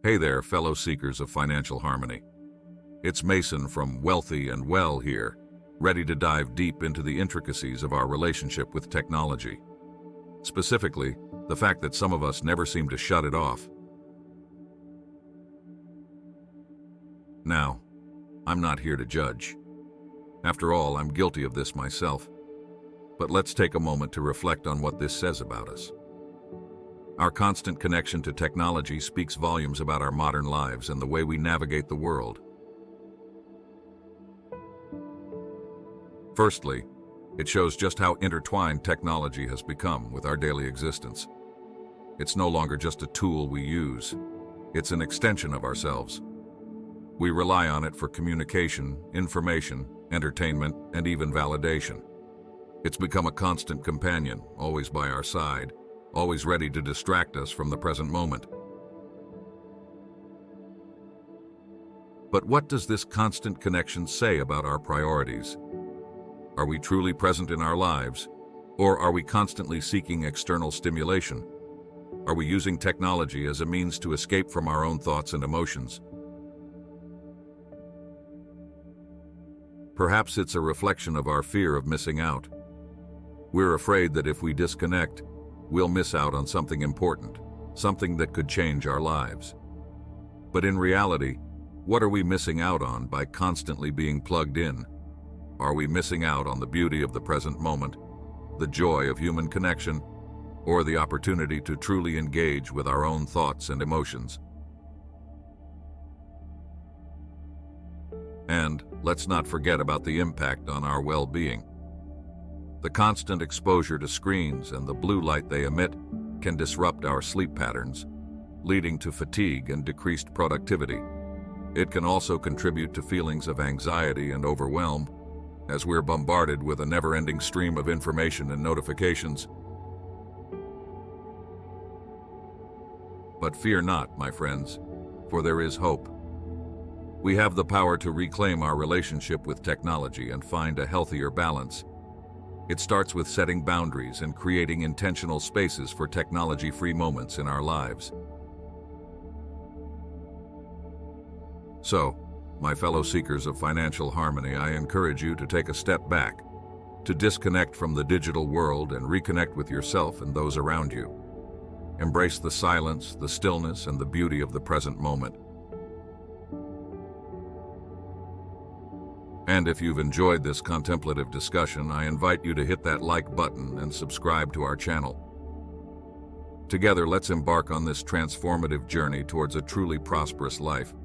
Hey there, fellow seekers of financial harmony. It's Mason from Wealthy and Well here, ready to dive deep into the intricacies of our relationship with technology. Specifically, the fact that some of us never seem to shut it off. Now, I'm not here to judge. After all, I'm guilty of this myself. But let's take a moment to reflect on what this says about us. Our constant connection to technology speaks volumes about our modern lives and the way we navigate the world. Firstly, it shows just how intertwined technology has become with our daily existence. It's no longer just a tool we use. It's an extension of ourselves. We rely on it for communication, information, entertainment, and even validation. It's become a constant companion, always by our side, always ready to distract us from the present moment. But what does this constant connection say about our priorities? Are we truly present in our lives, or are we constantly seeking external stimulation? Are we using technology as a means to escape from our own thoughts and emotions? Perhaps it's a reflection of our fear of missing out. We're afraid that if we disconnect, we'll miss out on something important, something that could change our lives. But in reality, what are we missing out on by constantly being plugged in? Are we missing out on the beauty of the present moment, the joy of human connection, or the opportunity to truly engage with our own thoughts and emotions? And let's not forget about the impact on our well-being. The constant exposure to screens and the blue light they emit can disrupt our sleep patterns, leading to fatigue and decreased productivity. It can also contribute to feelings of anxiety and overwhelm, as we're bombarded with a never-ending stream of information and notifications. But fear not, my friends, for there is hope. We have the power to reclaim our relationship with technology and find a healthier balance. It starts with setting boundaries and creating intentional spaces for technology-free moments in our lives. So, my fellow seekers of financial harmony, I encourage you to take a step back, to disconnect from the digital world and reconnect with yourself and those around you. Embrace the silence, the stillness, and the beauty of the present moment. And if you've enjoyed this contemplative discussion, I invite you to hit that like button and subscribe to our channel. Together, let's embark on this transformative journey towards a truly prosperous life.